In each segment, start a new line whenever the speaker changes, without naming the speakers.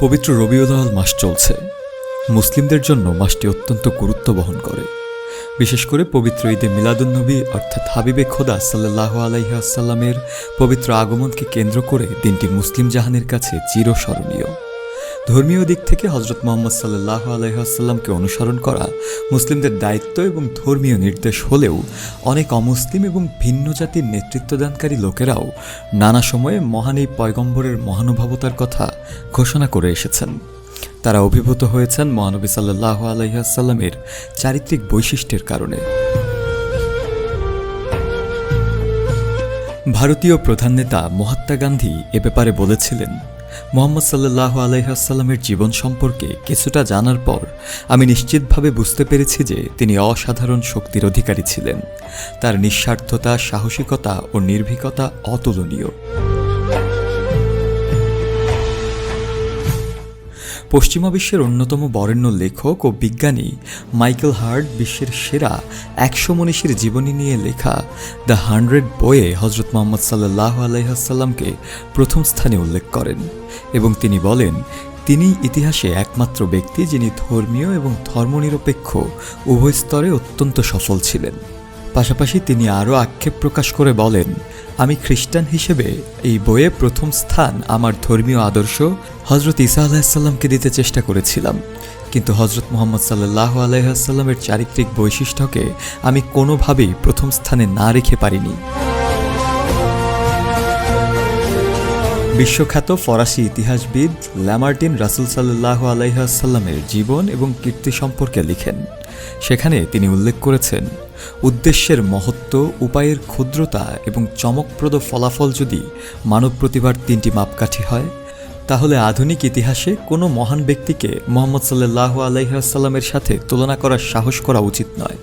পবিত্র রবিউল আউয়াল মাস চলছে। মুসলিমদের জন্য মাসটি অত্যন্ত গুরুত্ব বহন করে। বিশেষ করে পবিত্র ঈদে মিলাদুন্নবী অর্থাৎ হাবিবে খোদা সাল্লাল্লাহু আলাইহি ওয়াসাল্লামের পবিত্র আগমনকে কেন্দ্র করে দিনটি মুসলিম জাহানের কাছে চিরস্মরণীয়। ধর্মীয় দিক থেকে হজরত মুহাম্মদ সাল্লাল্লাহু আলাইহি ওয়াসাল্লামকে অনুসরণ করা মুসলিমদের দায়িত্ব এবং ধর্মীয় নির্দেশ হলেও অনেক অমুসলিম এবং ভিন্ন জাতির নেতৃত্বদানকারী লোকেরাও নানা সময়ে মহান এই পয়গম্বরের মহানুভবতার কথা ঘোষণা করে এসেছেন। তারা অভিভূত হয়েছেন মহানবী সাল্লাল্লাহু আলাইহি ওয়াসাল্লামের চারিত্রিক বৈশিষ্ট্যের কারণে। ভারতীয় প্রধান নেতা মহাত্মা গান্ধী এ ব্যাপারে বলেছিলেন, মুহাম্মদ সাল্লাল্লাহু আলাইহি ওয়াসাল্লামের জীবন সম্পর্কে কিছুটা জানার পর আমি নিশ্চিতভাবে বুঝতে পেরেছি যে তিনি অসাধারণ শক্তির অধিকারী ছিলেন। তার নিঃস্বার্থতা, সাহসিকতা ও নির্ভীকতা অতুলনীয়। পশ্চিমা বিশ্বের অন্যতম বরেণ্য লেখক ও বিজ্ঞানী মাইকেল হার্ট বিশ্বের সেরা 100 মনীষীর জীবনী নিয়ে লেখা দ্য 100 বইয়ে হজরত মুহাম্মদ সাল্লাল্লাহু আলাইহি ওয়াসাল্লামকে প্রথম স্থানে উল্লেখ করেন এবং তিনি বলেন, তিনি ইতিহাসে একমাত্র ব্যক্তি যিনি ধর্মীয় এবং ধর্মনিরপেক্ষ উভয় স্তরে অত্যন্ত সফল ছিলেন। পাশাপাশি তিনি আরও আক্ষেপ প্রকাশ করে বলেন, আমি খ্রিস্টান হিসেবে এই বইয়ে প্রথম স্থান আমার ধর্মীয় আদর্শ হজরত ঈসা আলাইহিসসালামকে দিতে চেষ্টা করেছিলাম, কিন্তু হজরত মুহাম্মদ সাল্লাল্লাহু আলাইহি ওয়াসাল্লামের চারিত্রিক বৈশিষ্ট্যকে আমি কোনোভাবেই প্রথম স্থানে না রেখে পারিনি। বিশ্বখ্যাত ফরাসি ইতিহাসবিদ ল্যামার্টিন রাসূল সাল্লাল্লাহু আলাইহি ওয়াসাল্লামের জীবন এবং কীর্তি সম্পর্কে লিখেন। সেখানে তিনি উল্লেখ করেছেন, উদ্দেশ্যের মহত্ব, উপায়ের ক্ষুদ্রতা এবং চমকপ্রদ ফলাফল যদি মানব প্রতিভার 3টি মাপকাঠি হয়, তাহলে আধুনিক ইতিহাসে কোনো মহান ব্যক্তিকে মুহাম্মদ সাল্লাল্লাহু আলাইহি ওয়াসাল্লামের সাথে তুলনা করার সাহস করা উচিত নয়।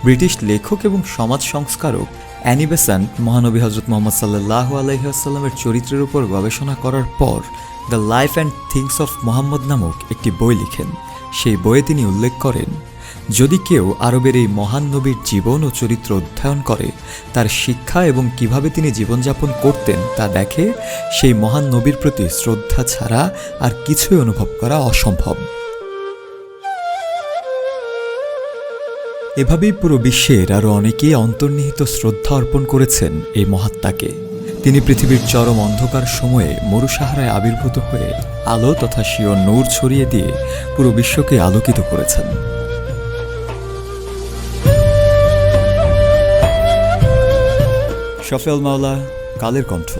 ব্রিটিশ লেখক এবং সমাজ সংস্কারক অ্যানি বেসান্ট মহানবী হজরত মুহাম্মদ সাল্লাল্লাহু আলাইহি ওয়াসাল্লামের চরিত্রের উপর গবেষণা করার পর the life and things of Muhammad নামক একটি বই লিখেন। সেই বইয়ে তিনি উল্লেখ করেন, যদি কেউ আরবের এই মহান নবীর জীবন ও চরিত্র অধ্যয়ন করে, তার শিক্ষা এবং কিভাবে তিনি জীবনযাপন করতেন তা দেখে, সেই মহান নবীর প্রতি শ্রদ্ধা ছাড়া আর কিছুই অনুভব করা অসম্ভব। এভাবেই পুরো বিশ্বের আরও অনেকেই অন্তর্নিহিত শ্রদ্ধা অর্পণ করেছেন এই মহাত্মাকে। তিনি পৃথিবীর চরম অন্ধকার সময়ে মরুসাহারায় আবির্ভূত হয়ে আলো তথা স্বীয় নূর ছড়িয়ে দিয়ে পুরো বিশ্বকে আলোকিত করেছেন। শফিউল মাওলা, কালের কণ্ঠ।